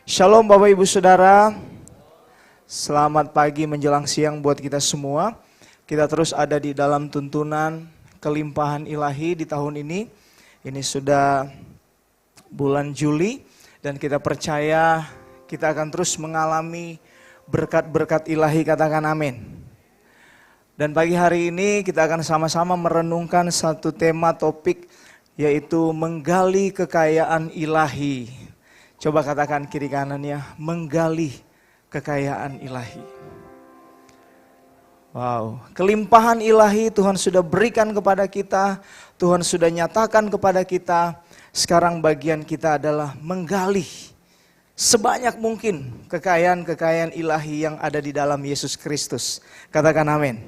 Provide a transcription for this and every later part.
Shalom Bapak Ibu Saudara, selamat pagi menjelang siang buat kita semua. Kita terus ada di dalam tuntunan kelimpahan ilahi di tahun ini. Ini sudah bulan Juli dan kita percaya kita akan terus mengalami berkat-berkat ilahi, katakan amin. Dan pagi hari ini kita akan sama-sama merenungkan satu tema topik, yaitu menggali kekayaan ilahi. Coba katakan kiri kanannya, menggali kekayaan ilahi. Wow, kelimpahan ilahi Tuhan sudah berikan kepada kita, Tuhan sudah nyatakan kepada kita. Sekarang bagian kita adalah menggali sebanyak mungkin kekayaan-kekayaan ilahi yang ada di dalam Yesus Kristus. Katakan amin.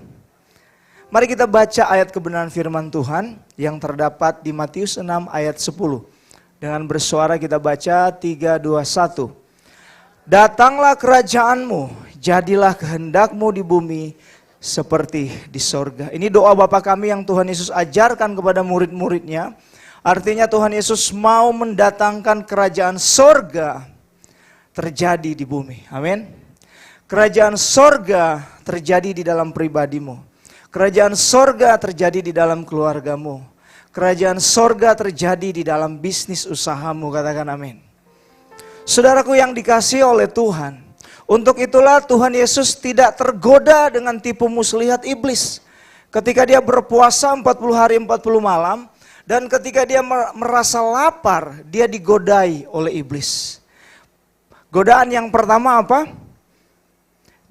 Mari kita baca ayat kebenaran firman Tuhan yang terdapat di Matius 6 ayat 10. Dengan bersuara kita baca 3, 2, 1. Datanglah kerajaanmu, jadilah kehendakmu di bumi seperti di sorga. Ini doa Bapa kami yang Tuhan Yesus ajarkan kepada murid-muridnya. Artinya Tuhan Yesus mau mendatangkan kerajaan sorga terjadi di bumi. Amin. Kerajaan sorga terjadi di dalam pribadimu. Kerajaan sorga terjadi di dalam keluargamu. Kerajaan sorga terjadi di dalam bisnis usahamu, katakan amin. Saudaraku yang dikasihi oleh Tuhan, untuk itulah Tuhan Yesus tidak tergoda dengan tipu muslihat iblis. Ketika dia berpuasa 40 hari 40 malam, dan ketika dia merasa lapar, dia digodai oleh iblis. Godaan yang pertama apa?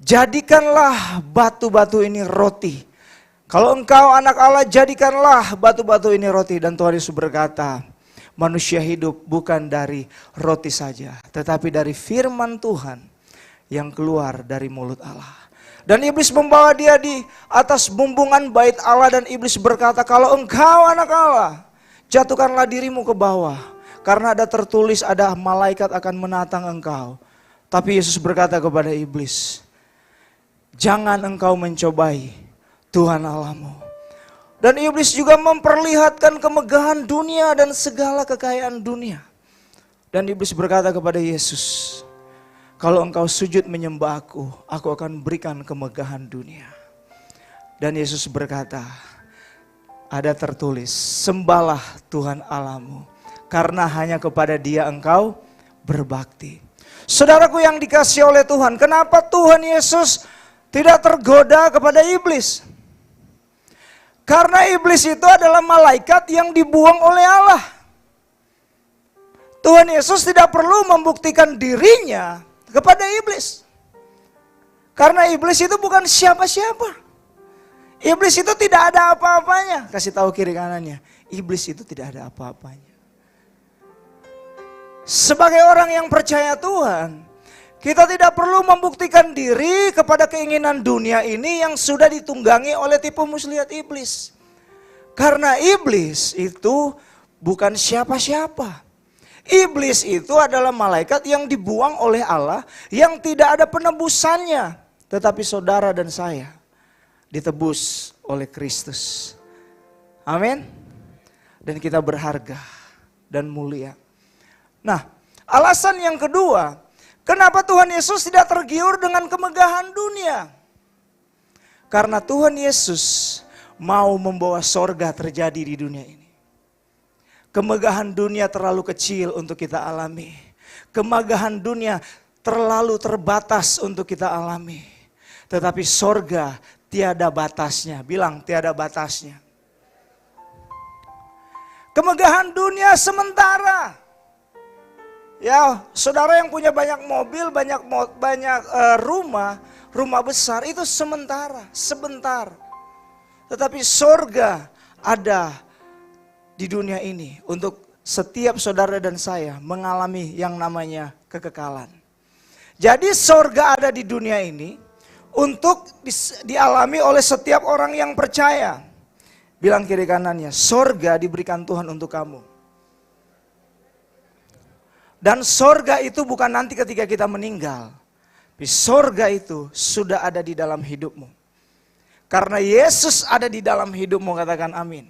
Jadikanlah batu-batu ini roti. Kalau engkau anak Allah, jadikanlah batu-batu ini roti. Dan Tuhan Yesus berkata, manusia hidup bukan dari roti saja, tetapi dari firman Tuhan yang keluar dari mulut Allah. Dan iblis membawa dia di atas bumbungan bait Allah, dan iblis berkata, kalau engkau anak Allah, jatuhkanlah dirimu ke bawah. Karena ada tertulis, ada malaikat akan menatang engkau. Tapi Yesus berkata kepada iblis, jangan engkau mencobai Tuhan Allahmu. Dan iblis juga memperlihatkan kemegahan dunia dan segala kekayaan dunia. Dan iblis berkata kepada Yesus, kalau engkau sujud menyembah aku akan berikan kemegahan dunia. Dan Yesus berkata, ada tertulis, sembahlah Tuhan Allahmu, karena hanya kepada Dia engkau berbakti. Saudaraku yang dikasihi oleh Tuhan, kenapa Tuhan Yesus tidak tergoda kepada iblis? Karena iblis itu adalah malaikat yang dibuang oleh Allah. Tuhan Yesus tidak perlu membuktikan dirinya kepada iblis. Karena iblis itu bukan siapa-siapa. Iblis itu tidak ada apa-apanya. Kasih tahu kiri kanannya, iblis itu tidak ada apa-apanya. Sebagai orang yang percaya Tuhan, kita tidak perlu membuktikan diri kepada keinginan dunia ini yang sudah ditunggangi oleh tipu muslihat iblis. Karena iblis itu bukan siapa-siapa. Iblis itu adalah malaikat yang dibuang oleh Allah yang tidak ada penebusannya. Tetapi saudara dan saya ditebus oleh Kristus. Amin. Dan kita berharga dan mulia. Nah, alasan yang kedua, kenapa Tuhan Yesus tidak tergiur dengan kemegahan dunia? Karena Tuhan Yesus mau membawa sorga terjadi di dunia ini. Kemegahan dunia terlalu kecil untuk kita alami. Kemegahan dunia terlalu terbatas untuk kita alami. Tetapi sorga tiada batasnya. Bilang tiada batasnya. Kemegahan dunia sementara. Ya, saudara yang punya banyak mobil, banyak rumah besar itu sementara, sebentar. Tetapi sorga ada di dunia ini untuk setiap saudara dan saya mengalami yang namanya kekekalan. Jadi sorga ada di dunia ini untuk dialami oleh setiap orang yang percaya. Bilang kiri kanannya, sorga diberikan Tuhan untuk kamu. Dan sorga itu bukan nanti ketika kita meninggal. Tapi sorga itu sudah ada di dalam hidupmu. Karena Yesus ada di dalam hidupmu, katakan amin.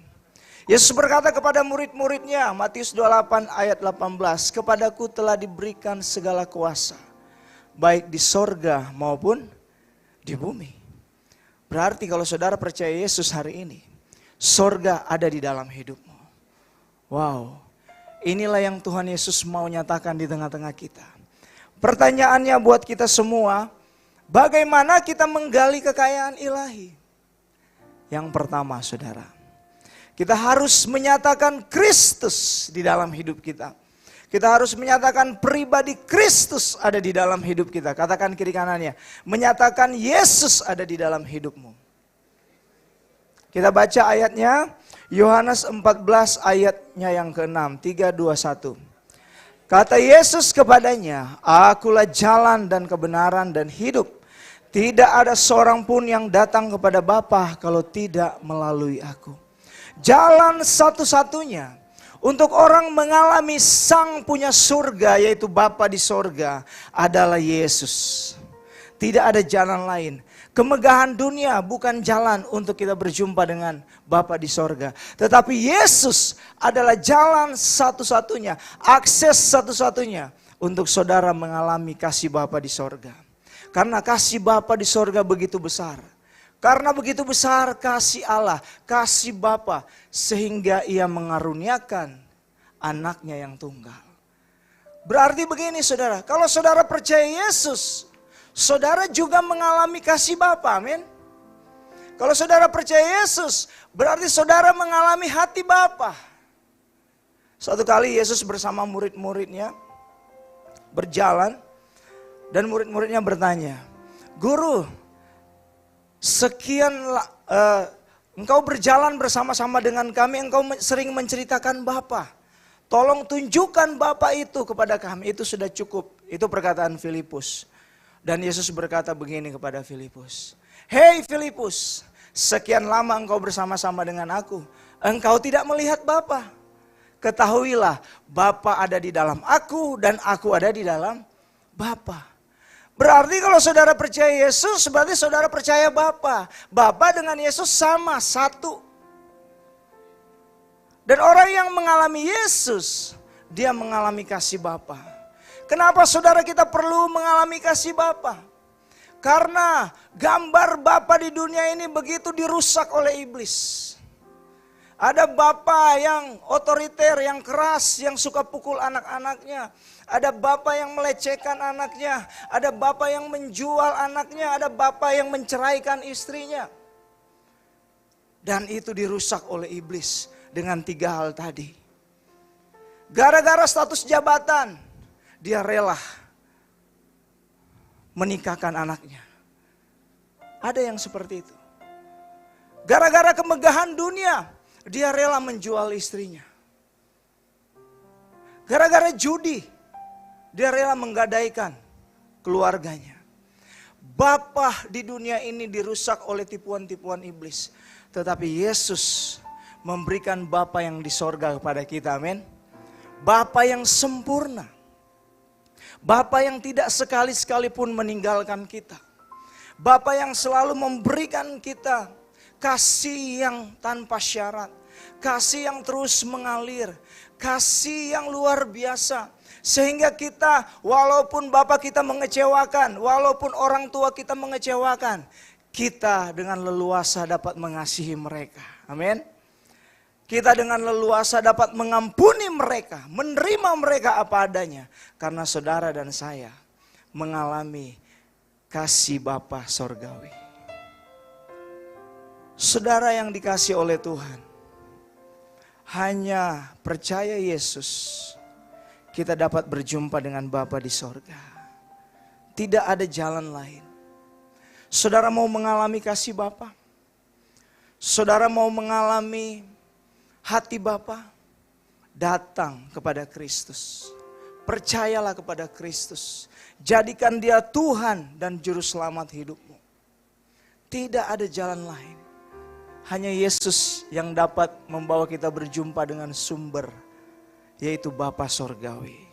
Yesus berkata kepada murid-muridnya, Matius 28 ayat 18, kepadaku telah diberikan segala kuasa, baik di sorga maupun di bumi. Berarti kalau saudara percaya Yesus hari ini, sorga ada di dalam hidupmu. Wow, inilah yang Tuhan Yesus mau nyatakan di tengah-tengah kita. Pertanyaannya buat kita semua, bagaimana kita menggali kekayaan ilahi? Yang pertama saudara, kita harus menyatakan Kristus di dalam hidup kita. Kita harus menyatakan pribadi Kristus ada di dalam hidup kita. Katakan kiri kanannya, menyatakan Yesus ada di dalam hidupmu. Kita baca ayatnya, Yohanes 14 ayatnya yang ke-6, 3, 2, 1. Kata Yesus kepadanya, akulah jalan dan kebenaran dan hidup. Tidak ada seorang pun yang datang kepada Bapa kalau tidak melalui aku. Jalan satu-satunya untuk orang mengalami sang punya surga, yaitu Bapa di sorga, adalah Yesus. Tidak ada jalan lain. Kemegahan dunia bukan jalan untuk kita berjumpa dengan Bapa di sorga. Tetapi Yesus adalah jalan satu-satunya, akses satu-satunya untuk saudara mengalami kasih Bapa di sorga. Karena kasih Bapa di sorga begitu besar. Karena begitu besar kasih Allah, kasih Bapa, sehingga ia mengaruniakan anaknya yang tunggal. Berarti begini saudara, kalau saudara percaya Yesus, saudara juga mengalami kasih Bapa, amin. Kalau saudara percaya Yesus, berarti saudara mengalami hati Bapa. Suatu kali Yesus bersama murid-muridnya berjalan, dan murid-muridnya bertanya, Guru, engkau berjalan bersama-sama dengan kami, engkau sering menceritakan Bapa. Tolong tunjukkan Bapa itu kepada kami, itu sudah cukup. Itu perkataan Filipus. Dan Yesus berkata begini kepada Filipus, hei Filipus, sekian lama engkau bersama-sama dengan aku, engkau tidak melihat Bapa. Ketahuilah, Bapa ada di dalam aku dan aku ada di dalam Bapa. Berarti kalau saudara percaya Yesus, berarti saudara percaya Bapa. Bapa dengan Yesus sama, satu. Dan orang yang mengalami Yesus, dia mengalami kasih Bapa. Kenapa saudara kita perlu mengalami kasih Bapa? Karena gambar Bapa di dunia ini begitu dirusak oleh iblis. Ada bapa yang otoriter, yang keras, yang suka pukul anak-anaknya. Ada bapa yang melecehkan anaknya. Ada bapa yang menjual anaknya. Ada bapa yang menceraikan istrinya. Dan itu dirusak oleh iblis dengan 3 hal tadi. Gara-gara status jabatan, dia rela menikahkan anaknya. Ada yang seperti itu. Gara-gara kemegahan dunia, dia rela menjual istrinya. Gara-gara judi, dia rela menggadaikan keluarganya. Bapa di dunia ini dirusak oleh tipuan-tipuan iblis. Tetapi Yesus memberikan Bapa yang di sorga kepada kita, amin. Bapa yang sempurna. Bapa yang tidak sekali-sekali pun meninggalkan kita. Bapa yang selalu memberikan kita kasih yang tanpa syarat, kasih yang terus mengalir, kasih yang luar biasa. Sehingga kita, walaupun Bapa kita mengecewakan, walaupun orang tua kita mengecewakan, kita dengan leluasa dapat mengasihi mereka. Amin. Kita dengan leluasa dapat mengampuni mereka, menerima mereka apa adanya. Karena saudara dan saya mengalami kasih Bapa sorgawi. Saudara yang dikasih oleh Tuhan, hanya percaya Yesus, kita dapat berjumpa dengan Bapa di sorga. Tidak ada jalan lain. Saudara mau mengalami kasih Bapa? Saudara mau mengalami hati Bapa? Datang kepada Kristus. Percayalah kepada Kristus. Jadikan dia Tuhan dan Juru Selamat hidupmu. Tidak ada jalan lain. Hanya Yesus yang dapat membawa kita berjumpa dengan sumber, yaitu Bapa Sorgawi.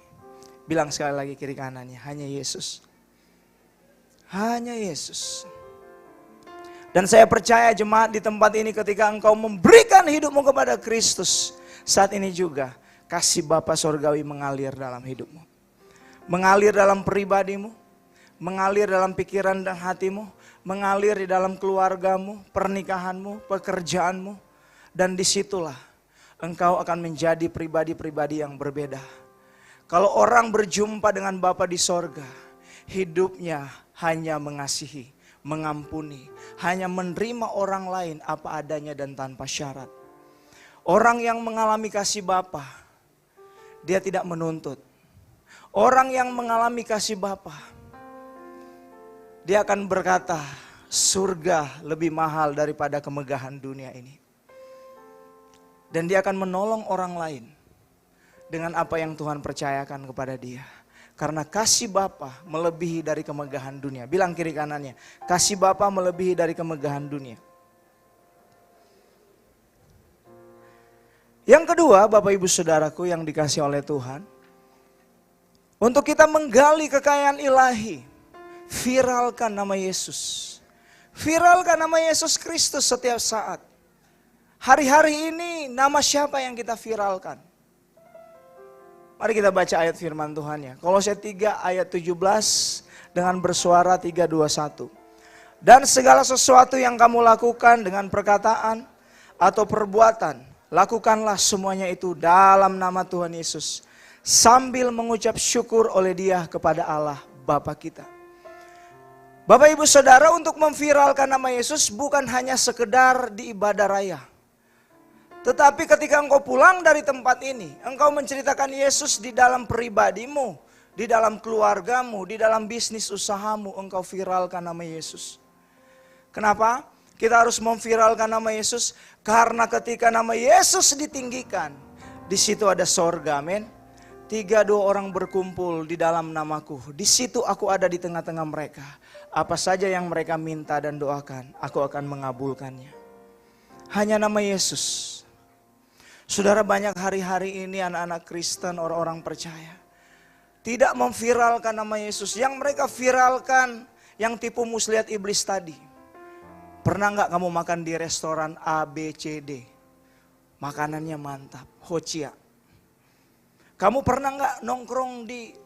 Bilang sekali lagi kiri kanannya, hanya Yesus. Hanya Yesus. Dan saya percaya jemaat di tempat ini ketika engkau memberikan hidupmu kepada Kristus, saat ini juga kasih Bapa Sorgawi mengalir dalam hidupmu. Mengalir dalam pribadimu, mengalir dalam pikiran dan hatimu, mengalir di dalam keluargamu, pernikahanmu, pekerjaanmu. Dan disitulah engkau akan menjadi pribadi-pribadi yang berbeda. Kalau orang berjumpa dengan Bapa di sorga, hidupnya hanya mengasihi, mengampuni, hanya menerima orang lain apa adanya dan tanpa syarat. Orang yang mengalami kasih Bapa, dia tidak menuntut. Orang yang mengalami kasih Bapa, dia akan berkata, surga lebih mahal daripada kemegahan dunia ini. Dan dia akan menolong orang lain dengan apa yang Tuhan percayakan kepada dia. Karena kasih Bapa melebihi dari kemegahan dunia. Bilang kiri kanannya, kasih Bapa melebihi dari kemegahan dunia. Yang kedua, Bapak Ibu Saudaraku yang dikasih oleh Tuhan, untuk kita menggali kekayaan ilahi, viralkan nama Yesus. Viralkan nama Yesus Kristus setiap saat. Hari-hari ini nama siapa yang kita viralkan? Mari kita baca ayat firman Tuhan ya. Kolose 3 ayat 17 dengan bersuara 3, 2, 1. Dan segala sesuatu yang kamu lakukan dengan perkataan atau perbuatan, lakukanlah semuanya itu dalam nama Tuhan Yesus. Sambil mengucap syukur oleh Dia kepada Allah Bapa kita. Bapak Ibu Saudara, untuk memviralkan nama Yesus bukan hanya sekedar di ibadah raya. Tetapi ketika engkau pulang dari tempat ini, engkau menceritakan Yesus di dalam pribadimu, di dalam keluargamu, di dalam bisnis usahamu, engkau viralkan nama Yesus. Kenapa? Kita harus memviralkan nama Yesus, karena ketika nama Yesus ditinggikan, di situ ada sorga, amin. 3-2 orang berkumpul di dalam namaku, di situ aku ada di tengah-tengah mereka. Apa saja yang mereka minta dan doakan, aku akan mengabulkannya. Hanya nama Yesus. Saudara, banyak hari-hari ini anak-anak Kristen, orang-orang percaya tidak memviralkan nama Yesus. Yang mereka viralkan yang tipu muslihat iblis tadi. Pernah gak kamu makan di restoran A, B, C, D? Makanannya mantap, hocia. Kamu pernah gak nongkrong di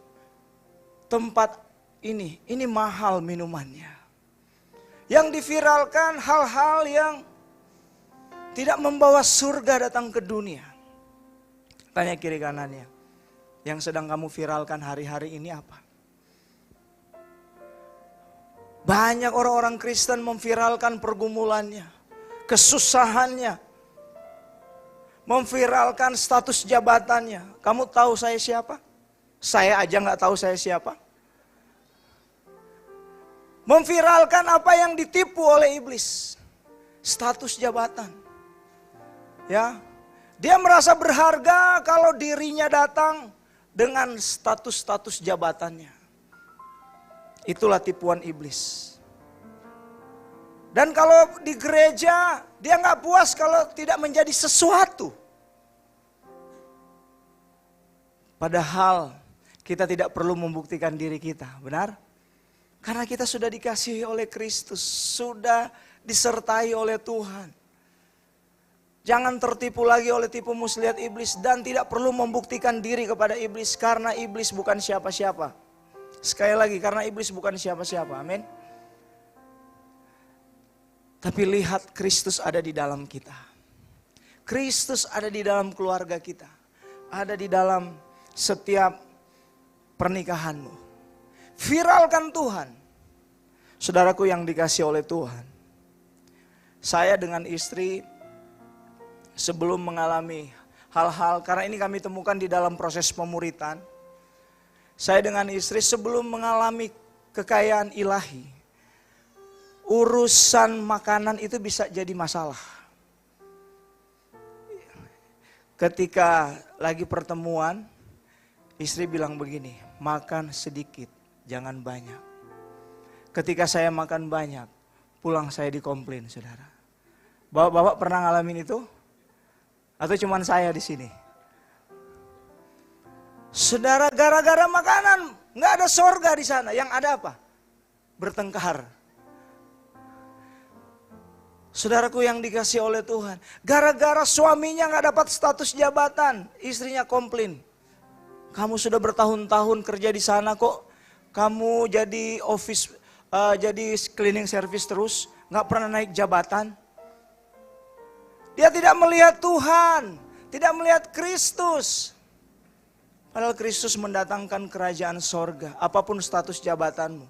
tempat ini mahal minumannya. Yang diviralkan hal-hal yang tidak membawa surga datang ke dunia. Tanya kiri kanannya, yang sedang kamu viralkan hari-hari ini apa? Banyak orang-orang Kristen memviralkan pergumulannya, kesusahannya, memviralkan status jabatannya. Kamu tahu saya siapa? Saya aja gak tahu saya siapa. Memviralkan apa yang ditipu oleh iblis, status jabatan. Ya, dia merasa berharga kalau dirinya datang dengan status-status jabatannya. Itulah tipuan iblis. Dan kalau di gereja, dia nggak puas kalau tidak menjadi sesuatu. Padahal kita tidak perlu membuktikan diri kita, benar? Karena kita sudah dikasihi oleh Kristus, sudah disertai oleh Tuhan. Jangan tertipu lagi oleh tipu muslihat iblis dan tidak perlu membuktikan diri kepada iblis karena iblis bukan siapa-siapa. Sekali lagi, karena iblis bukan siapa-siapa, amin. Tapi lihat, Kristus ada di dalam kita. Kristus ada di dalam keluarga kita. Ada di dalam setiap pernikahanmu. Viralkan Tuhan. Saudaraku yang dikasih oleh Tuhan. Saya dengan istri sebelum mengalami hal-hal, karena ini kami temukan di dalam proses pemuritan. Saya dengan istri sebelum mengalami kekayaan ilahi, urusan makanan itu bisa jadi masalah. Ketika lagi pertemuan, istri bilang begini, makan sedikit, jangan banyak. Ketika saya makan banyak, pulang saya dikomplain, saudara. Bapak-bapak pernah ngalamin itu? Atau cuman saya di sini? Saudara, gara-gara makanan nggak ada sorga di sana. Yang ada apa? Bertengkar. Saudaraku yang dikasih oleh Tuhan, gara-gara suaminya gak dapat status jabatan, istrinya komplain. Kamu sudah bertahun-tahun kerja di sana kok, kamu jadi jadi cleaning service terus, gak pernah naik jabatan. Dia tidak melihat Tuhan, tidak melihat Kristus. Padahal Kristus mendatangkan kerajaan sorga, apapun status jabatanmu.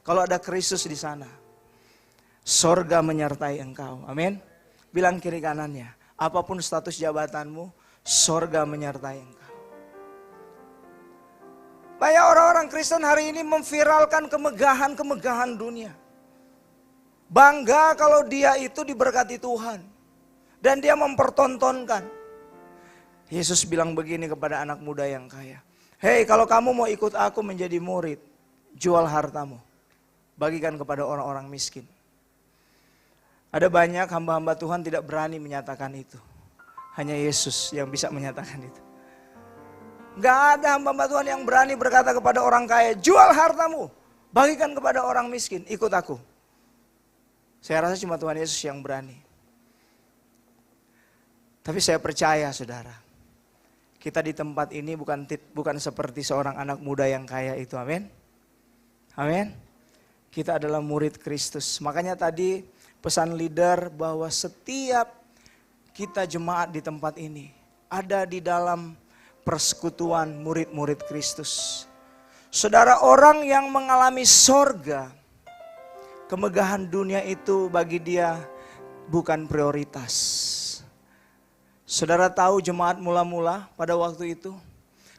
Kalau ada Kristus di sana, sorga menyertai engkau. Amin. Bilang kiri kanannya, apapun status jabatanmu, sorga menyertai engkau. Banyak orang-orang Kristen hari ini memviralkan kemegahan-kemegahan dunia. Bangga kalau dia itu diberkati Tuhan. Dan dia mempertontonkan. Yesus bilang begini kepada anak muda yang kaya. Hei, kalau kamu mau ikut aku menjadi murid, jual hartamu. Bagikan kepada orang-orang miskin. Ada banyak hamba-hamba Tuhan tidak berani menyatakan itu. Hanya Yesus yang bisa menyatakan itu. Gak ada hamba-hamba Tuhan yang berani berkata kepada orang kaya, jual hartamu, bagikan kepada orang miskin, ikut aku. Saya rasa cuma Tuhan Yesus yang berani. Tapi saya percaya saudara, kita di tempat ini bukan seperti seorang anak muda yang kaya itu, amin. Amin. Kita adalah murid Kristus. Makanya tadi pesan leader bahwa setiap kita jemaat di tempat ini ada di dalam persekutuan murid-murid Kristus. Saudara, orang yang mengalami sorga, kemegahan dunia itu bagi dia bukan prioritas. Saudara tahu jemaat mula-mula pada waktu itu,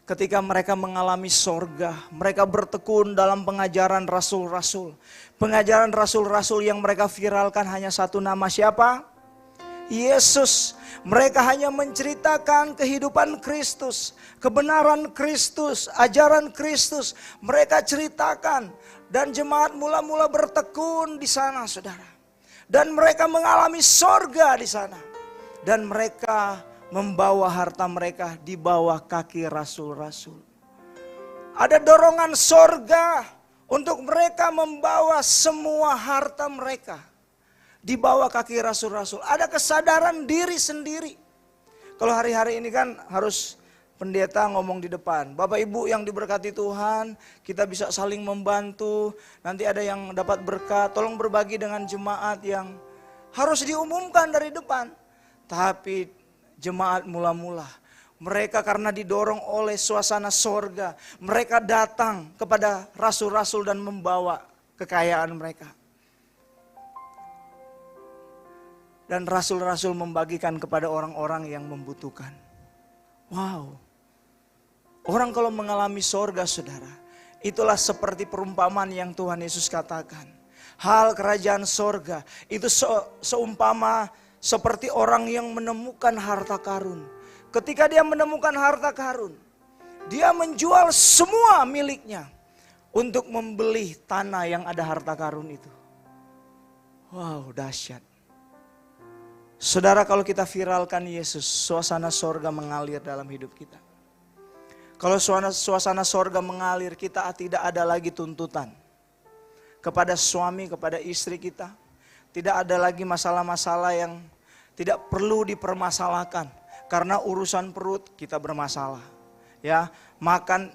ketika mereka mengalami sorga, mereka bertekun dalam pengajaran rasul-rasul. Pengajaran rasul-rasul yang mereka viralkan hanya satu nama, siapa? Yesus. Mereka hanya menceritakan kehidupan Kristus, kebenaran Kristus, ajaran Kristus. Mereka ceritakan dan jemaat mula-mula bertekun di sana, saudara. Dan mereka mengalami sorga di sana. Dan mereka membawa harta mereka di bawah kaki rasul-rasul. Ada dorongan sorga untuk mereka membawa semua harta mereka di bawah kaki rasul-rasul. Ada kesadaran diri sendiri. Kalau hari-hari ini kan harus pendeta ngomong di depan. Bapak Ibu yang diberkati Tuhan, kita bisa saling membantu. Nanti ada yang dapat berkat, tolong berbagi dengan jemaat yang harus diumumkan dari depan. Tapi jemaat mula-mula, mereka karena didorong oleh suasana sorga, mereka datang kepada rasul-rasul dan membawa kekayaan mereka. Dan rasul-rasul membagikan kepada orang-orang yang membutuhkan. Wow. Orang kalau mengalami sorga, saudara, itulah seperti perumpamaan yang Tuhan Yesus katakan. Hal kerajaan sorga itu seumpama seperti orang yang menemukan harta karun. Ketika dia menemukan harta karun, dia menjual semua miliknya untuk membeli tanah yang ada harta karun itu. Wow, dahsyat. Saudara, kalau kita viralkan Yesus, suasana sorga mengalir dalam hidup kita. Kalau suasana sorga mengalir, kita tidak ada lagi tuntutan kepada suami, kepada istri kita. Tidak ada lagi masalah-masalah yang tidak perlu dipermasalahkan. Karena urusan perut kita bermasalah. Ya, makan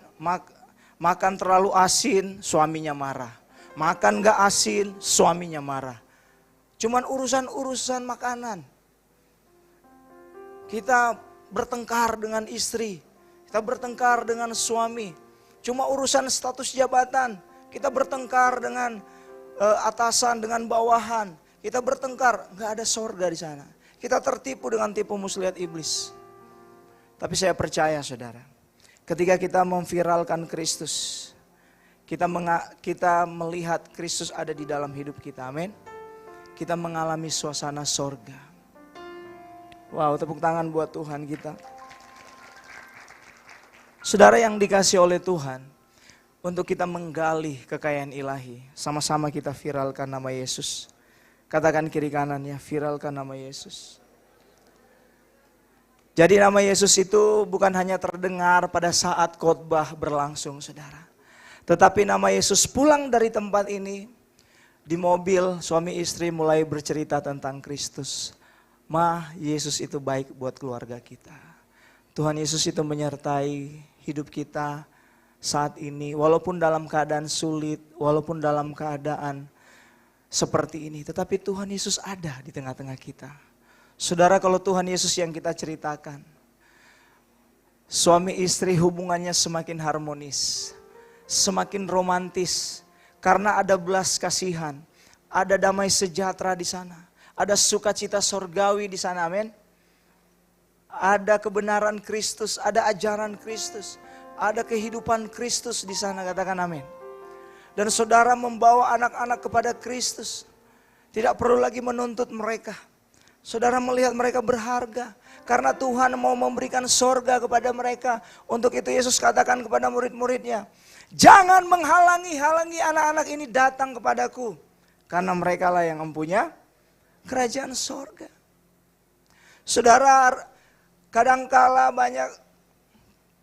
terlalu asin, suaminya marah. Makan gak asin, suaminya marah. Cuman urusan-urusan makanan. Kita bertengkar dengan istri, kita bertengkar dengan suami. Cuma urusan status jabatan, kita bertengkar dengan atasan, dengan bawahan. Kita bertengkar, gak ada sorga di sana. Kita tertipu dengan tipu muslihat iblis. Tapi saya percaya saudara, ketika kita memviralkan Kristus, kita melihat Kristus ada di dalam hidup kita, amin. Kita mengalami suasana sorga. Wow, tepuk tangan buat Tuhan kita. Saudara yang dikasih oleh Tuhan, untuk kita menggali kekayaan ilahi, sama-sama kita viralkan nama Yesus. Katakan kiri kanannya, viralkan nama Yesus. Jadi nama Yesus itu bukan hanya terdengar pada saat khotbah berlangsung, saudara. Tetapi nama Yesus pulang dari tempat ini, Di mobil suami istri mulai bercerita tentang Kristus. Ma, Yesus itu baik buat keluarga kita. Tuhan Yesus itu menyertai hidup kita saat ini. Walaupun dalam keadaan sulit, walaupun dalam keadaan seperti ini. Tetapi Tuhan Yesus ada di tengah-tengah kita. Saudara, kalau Tuhan Yesus yang kita ceritakan, suami istri hubungannya semakin harmonis, semakin romantis. Karena ada belas kasihan, ada damai sejahtera di sana, ada sukacita sorgawi di sana, amin. Ada kebenaran Kristus, ada ajaran Kristus, ada kehidupan Kristus di sana, katakan amin. Dan saudara membawa anak-anak kepada Kristus, tidak perlu lagi menuntut mereka. Saudara melihat mereka berharga, karena Tuhan mau memberikan sorga kepada mereka. Untuk itu Yesus katakan kepada murid-muridnya, jangan menghalangi anak-anak ini datang kepadaku. Karena mereka lah yang mempunyai kerajaan sorga. Saudara, kadangkala banyak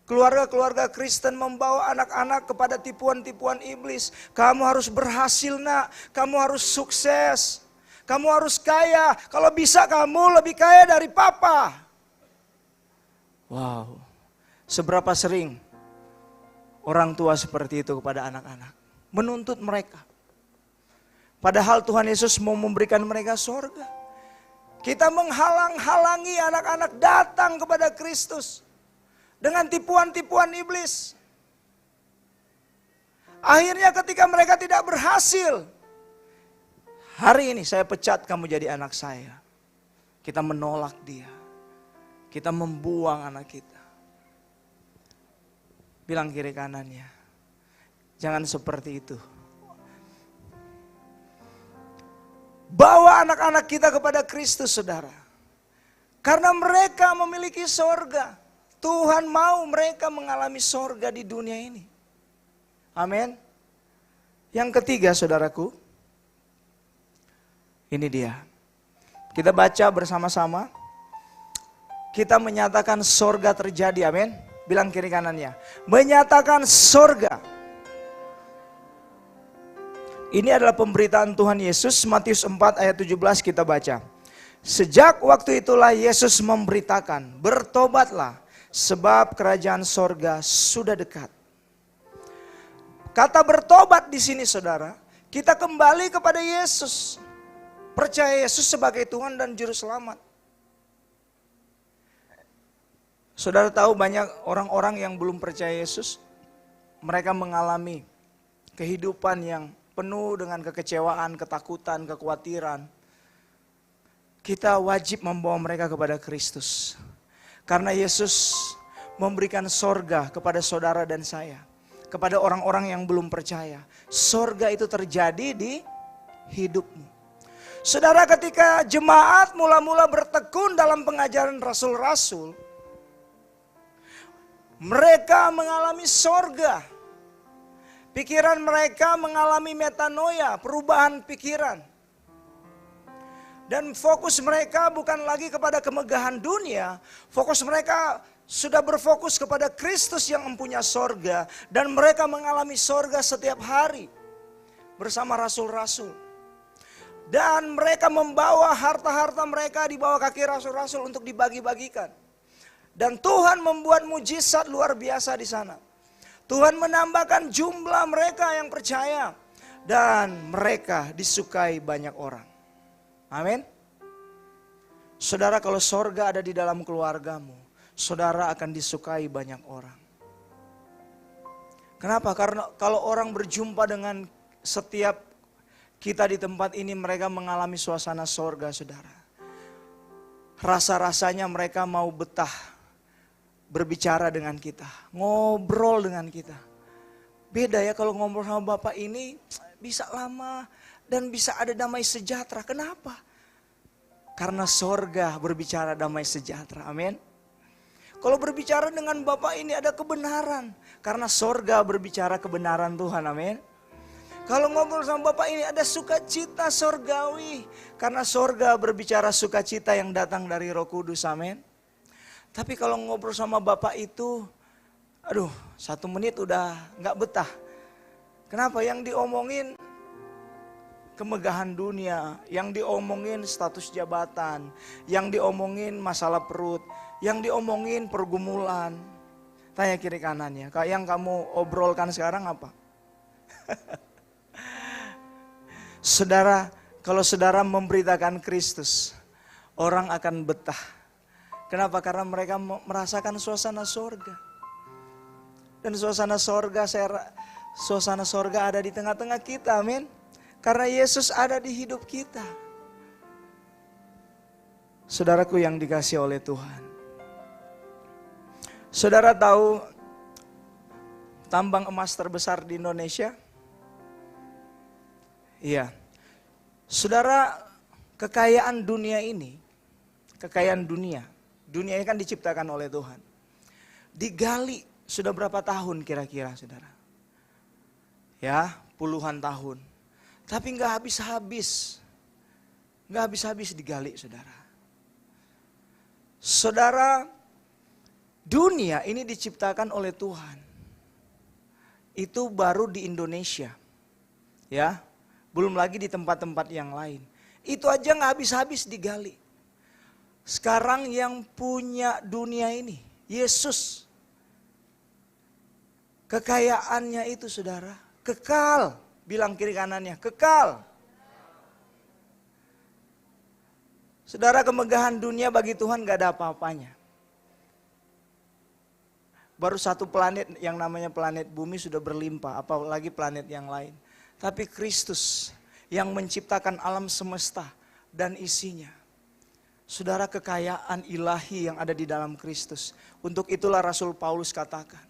keluarga-keluarga Kristen membawa anak-anak kepada tipuan-tipuan iblis. Kamu harus berhasil nak, kamu harus sukses, kamu harus kaya. Kalau bisa kamu lebih kaya dari papa. Wow, seberapa sering orang tua seperti itu kepada anak-anak, menuntut mereka. Padahal Tuhan Yesus mau memberikan mereka sorga. Kita menghalang-halangi anak-anak datang kepada Kristus dengan tipuan-tipuan iblis. Akhirnya ketika mereka tidak berhasil, hari ini saya pecat kamu jadi anak saya. Kita menolak dia, kita membuang anak kita. Bilang kiri kanannya, jangan seperti itu. Bawa anak-anak kita kepada Kristus, saudara. Karena mereka memiliki sorga. Tuhan mau mereka mengalami sorga di dunia ini. Amin. Yang ketiga, saudaraku, ini dia. Kita baca bersama-sama. Kita menyatakan sorga terjadi, amin. Bilang kiri kanannya, menyatakan sorga. Ini adalah pemberitaan Tuhan Yesus, Matius 4 ayat 17 kita baca. Sejak waktu itulah Yesus memberitakan, bertobatlah sebab kerajaan sorga sudah dekat. Kata bertobat di sini saudara, kita kembali kepada Yesus. Percaya Yesus sebagai Tuhan dan Juru Selamat. Saudara tahu banyak orang-orang yang belum percaya Yesus, mereka mengalami kehidupan yang penuh dengan kekecewaan, ketakutan, kekhawatiran. Kita wajib membawa mereka kepada Kristus. Karena Yesus memberikan sorga kepada saudara dan saya. Kepada orang-orang yang belum percaya. Sorga itu terjadi di hidupmu. Saudara, ketika jemaat mula-mula bertekun dalam pengajaran rasul-rasul, mereka mengalami sorga. Pikiran mereka mengalami metanoia, perubahan pikiran. Dan fokus mereka bukan lagi kepada kemegahan dunia. Fokus mereka sudah berfokus kepada Kristus yang mempunyai sorga. Dan mereka mengalami sorga setiap hari bersama rasul-rasul. Dan mereka membawa harta-harta mereka di bawah kaki rasul-rasul untuk dibagi-bagikan. Dan Tuhan membuat mujizat luar biasa di sana. Tuhan menambahkan jumlah mereka yang percaya. Dan mereka disukai banyak orang. Amin. Saudara, kalau sorga ada di dalam keluargamu, saudara akan disukai banyak orang. Kenapa? Karena kalau orang berjumpa dengan setiap kita di tempat ini, mereka mengalami suasana sorga, saudara. Rasa-rasanya mereka mau betah berbicara dengan kita, ngobrol dengan kita. Beda ya kalau ngobrol sama Bapak ini bisa lama dan bisa ada damai sejahtera. Kenapa? Karena sorga berbicara damai sejahtera, amin. Kalau berbicara dengan Bapak ini ada kebenaran, karena sorga berbicara kebenaran Tuhan, amin. Kalau ngobrol sama Bapak ini ada sukacita sorgawi, karena sorga berbicara sukacita yang datang dari Roh Kudus, amin. Tapi kalau ngobrol sama Bapak itu, 1 menit udah gak betah. Kenapa? Yang diomongin kemegahan dunia, yang diomongin status jabatan, yang diomongin masalah perut, yang diomongin pergumulan. Tanya kiri kanannya, yang kamu obrolkan sekarang apa? Saudara, kalau saudara memberitakan Kristus, orang akan betah. Kenapa? Karena mereka merasakan suasana sorga. Dan suasana sorga ada di tengah-tengah kita, amin. Karena Yesus ada di hidup kita. Saudaraku yang dikasihi oleh Tuhan. Saudara tahu tambang emas terbesar di Indonesia? Iya. Saudara, kekayaan dunia ini, dunia ini kan diciptakan oleh Tuhan. Digali sudah berapa tahun kira-kira, saudara? Ya, puluhan tahun. Tapi nggak habis-habis. Nggak habis-habis digali, saudara. Saudara, dunia ini diciptakan oleh Tuhan. Itu baru di Indonesia. Ya, belum lagi di tempat-tempat yang lain. Itu aja nggak habis-habis digali. Sekarang yang punya dunia ini, Yesus. Kekayaannya itu, saudara, kekal. Bilang kiri kanannya, kekal. Saudara, kemegahan dunia bagi Tuhan gak ada apa-apanya. Baru satu planet yang namanya planet bumi sudah berlimpah, apalagi planet yang lain. Tapi Kristus yang menciptakan alam semesta dan isinya. Saudara, kekayaan ilahi yang ada di dalam Kristus. Untuk itulah Rasul Paulus katakan,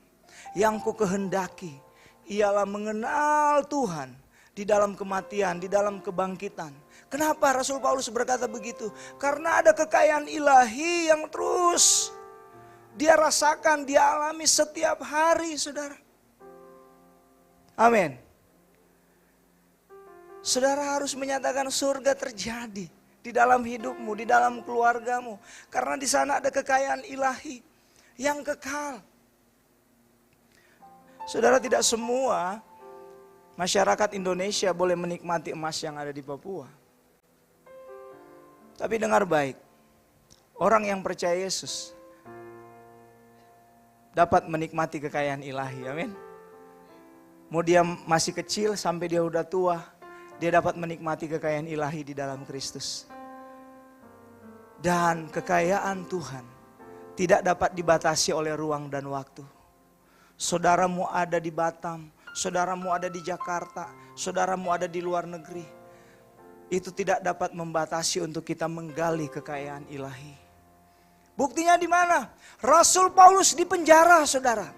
yang ku kehendaki ialah mengenal Tuhan di dalam kematian, di dalam kebangkitan. Kenapa Rasul Paulus berkata begitu? Karena ada kekayaan ilahi yang terus dia rasakan, dia alami setiap hari, saudara. Amin. Saudara harus menyatakan surga terjadi di dalam hidupmu, di dalam keluargamu. Karena di sana ada kekayaan ilahi yang kekal. Saudara, tidak semua masyarakat Indonesia boleh menikmati emas yang ada di Papua. Tapi dengar baik, orang yang percaya Yesus dapat menikmati kekayaan ilahi, amin. Mau dia masih kecil sampai dia udah tua, dia dapat menikmati kekayaan ilahi di dalam Kristus. Dan kekayaan Tuhan tidak dapat dibatasi oleh ruang dan waktu. Saudaramu ada di Batam, saudaramu ada di Jakarta, saudaramu ada di luar negeri. Itu tidak dapat membatasi untuk kita menggali kekayaan ilahi. Buktinya di mana? Rasul Paulus di penjara, saudara.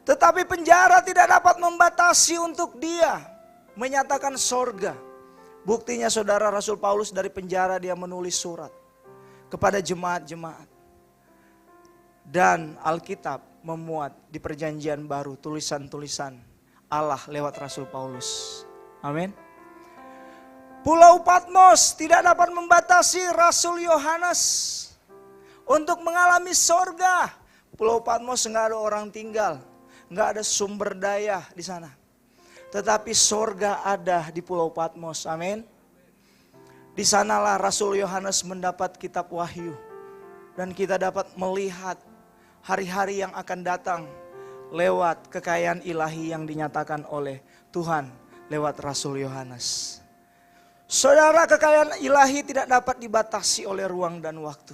Tetapi penjara tidak dapat membatasi untuk dia menyatakan sorga. Buktinya, saudara, Rasul Paulus dari penjara dia menulis surat kepada jemaat-jemaat. Dan Alkitab memuat di perjanjian baru tulisan-tulisan Allah lewat Rasul Paulus. Amin. Pulau Patmos tidak dapat membatasi Rasul Yohanes untuk mengalami sorga. Pulau Patmos nggak ada orang tinggal, nggak ada sumber daya di sana. Tetapi sorga ada di Pulau Patmos, amin. Di sanalah Rasul Yohanes mendapat kitab Wahyu. Dan kita dapat melihat hari-hari yang akan datang lewat kekayaan ilahi yang dinyatakan oleh Tuhan lewat Rasul Yohanes. Saudara, kekayaan ilahi tidak dapat dibatasi oleh ruang dan waktu.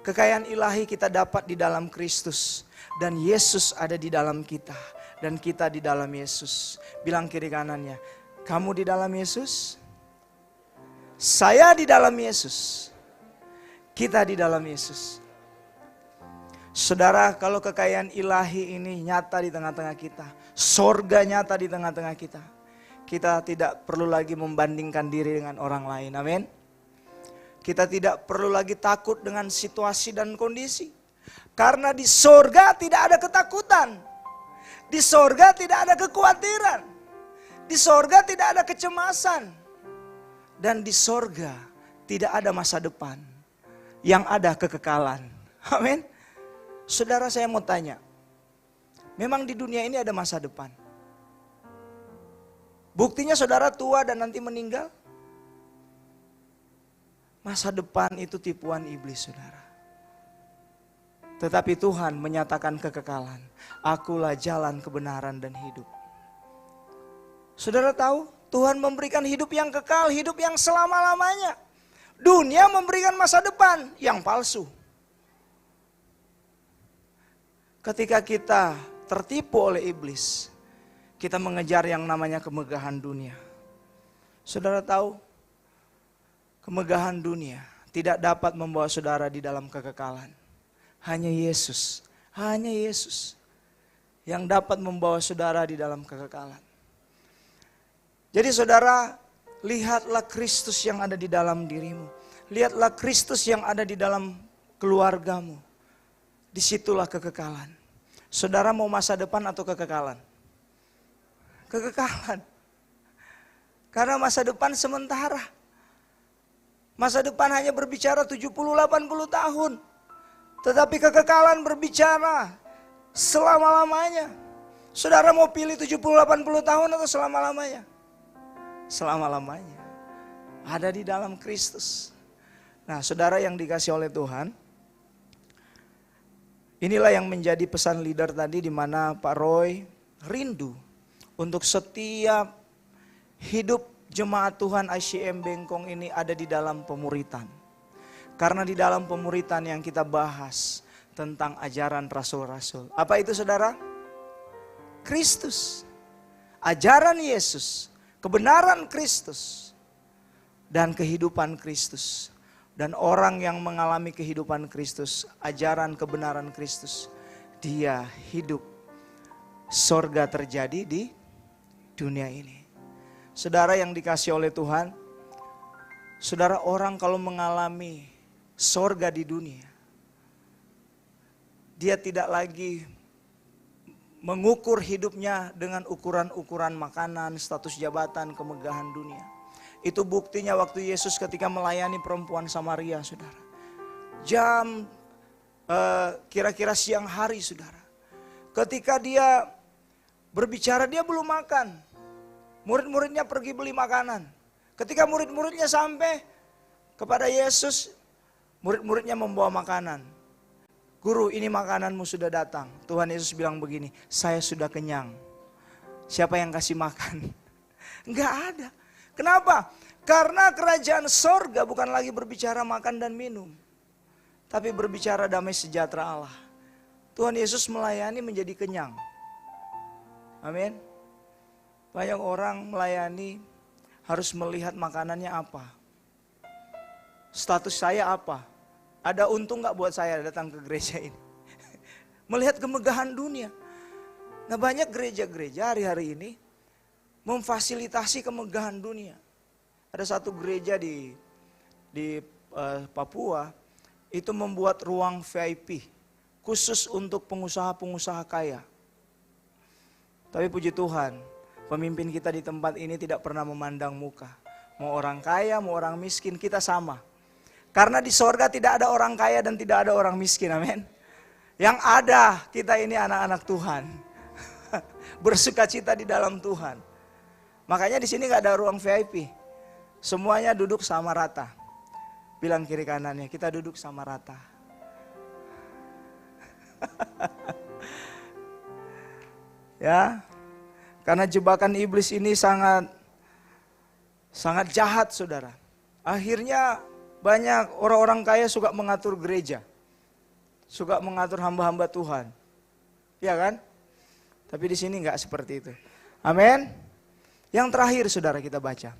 Kekayaan ilahi kita dapat di dalam Kristus. Dan Yesus ada di dalam kita. Dan kita di dalam Yesus. Bilang kiri kanannya, kamu di dalam Yesus? Saya di dalam Yesus. Kita di dalam Yesus. Saudara, kalau kekayaan ilahi ini nyata di tengah-tengah kita, sorga nyata di tengah-tengah kita, kita tidak perlu lagi membandingkan diri dengan orang lain, amin. Kita tidak perlu lagi takut dengan situasi dan kondisi, karena di sorga tidak ada ketakutan, di sorga tidak ada kekhawatiran, di sorga tidak ada kecemasan, dan di sorga tidak ada masa depan, yang ada kekekalan, amin. Saudara, saya mau tanya, memang di dunia ini ada masa depan? Buktinya saudara tua dan nanti meninggal. Masa depan itu tipuan iblis, saudara. Tetapi Tuhan menyatakan kekekalan. Akulah jalan, kebenaran, dan hidup. Saudara tahu, Tuhan memberikan hidup yang kekal, hidup yang selama-lamanya. Dunia memberikan masa depan yang palsu. Ketika kita tertipu oleh iblis, kita mengejar yang namanya kemegahan dunia. Saudara tahu, kemegahan dunia tidak dapat membawa saudara di dalam kekekalan. Hanya Yesus yang dapat membawa saudara di dalam kekekalan. Jadi saudara, lihatlah Kristus yang ada di dalam dirimu. Lihatlah Kristus yang ada di dalam keluargamu. Disitulah kekekalan. Saudara mau masa depan atau kekekalan? Kekekalan. Karena masa depan sementara. Masa depan hanya berbicara 70-80 tahun. Tetapi kekekalan berbicara selama-lamanya. Saudara mau pilih 70-80 tahun atau selama-lamanya? Selama-lamanya. Ada di dalam Kristus. Nah, saudara yang dikasih oleh Tuhan, inilah yang menjadi pesan leader tadi, di mana Pak Roy rindu untuk setiap hidup jemaat Tuhan ICM Bengkong ini ada di dalam pemuritan. Karena di dalam pemuritan yang kita bahas tentang ajaran rasul-rasul. Apa itu saudara? Kristus. Ajaran Yesus. Kebenaran Kristus. Dan kehidupan Kristus. Dan orang yang mengalami kehidupan Kristus. Ajaran kebenaran Kristus. Dia hidup. Sorga terjadi di dunia ini. Saudara yang dikasih oleh Tuhan. Saudara, orang kalau mengalami sorga di dunia, dia tidak lagi mengukur hidupnya dengan ukuran-ukuran makanan, status jabatan, kemegahan dunia. Itu buktinya waktu Yesus ketika melayani perempuan Samaria, saudara. Jam kira-kira siang hari, saudara. Ketika dia berbicara, dia belum makan. Murid-muridnya pergi beli makanan. Ketika murid-muridnya sampai kepada Yesus, murid-muridnya membawa makanan. Guru, ini makananmu sudah datang. Tuhan Yesus bilang begini, saya sudah kenyang. Siapa yang kasih makan? Enggak ada. Kenapa? Karena kerajaan sorga bukan lagi berbicara makan dan minum. Tapi berbicara damai sejahtera Allah. Tuhan Yesus melayani menjadi kenyang. Amin. Banyak orang melayani harus melihat makanannya apa. Status saya apa? Ada untung gak buat saya datang ke gereja ini? Melihat kemegahan dunia. Nah, banyak gereja-gereja hari-hari ini memfasilitasi kemegahan dunia. Ada satu gereja di Papua, itu membuat ruang VIP khusus untuk pengusaha-pengusaha kaya. Tapi puji Tuhan, pemimpin kita di tempat ini tidak pernah memandang muka. Mau orang kaya, mau orang miskin, kita sama. Karena di sorga tidak ada orang kaya dan tidak ada orang miskin, amin. Yang ada, kita ini anak-anak Tuhan. Bersukacita di dalam Tuhan. Makanya di sini gak ada ruang VIP. Semuanya duduk sama rata. Bilang kiri kanannya, kita duduk sama rata. Ya, karena jebakan iblis ini sangat jahat, saudara. Akhirnya banyak orang-orang kaya suka mengatur gereja. Suka mengatur hamba-hamba Tuhan. Ya kan? Tapi di sini enggak seperti itu. Amin. Yang terakhir saudara kita baca.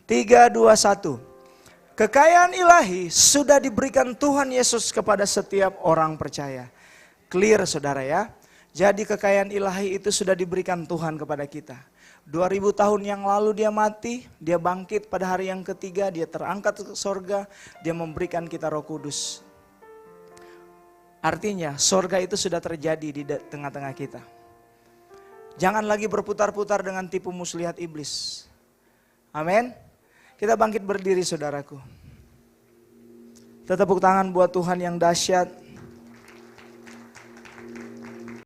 3, 2, 1. Kekayaan ilahi sudah diberikan Tuhan Yesus kepada setiap orang percaya. Clear saudara ya. Jadi kekayaan ilahi itu sudah diberikan Tuhan kepada kita. 2000 tahun yang lalu dia mati, dia bangkit pada hari yang ketiga, dia terangkat ke sorga, dia memberikan kita Roh Kudus. Artinya sorga itu sudah terjadi di tengah-tengah kita. Jangan lagi berputar-putar dengan tipu muslihat iblis. Amin. Kita bangkit berdiri saudaraku. Tepuk tangan buat Tuhan yang dahsyat.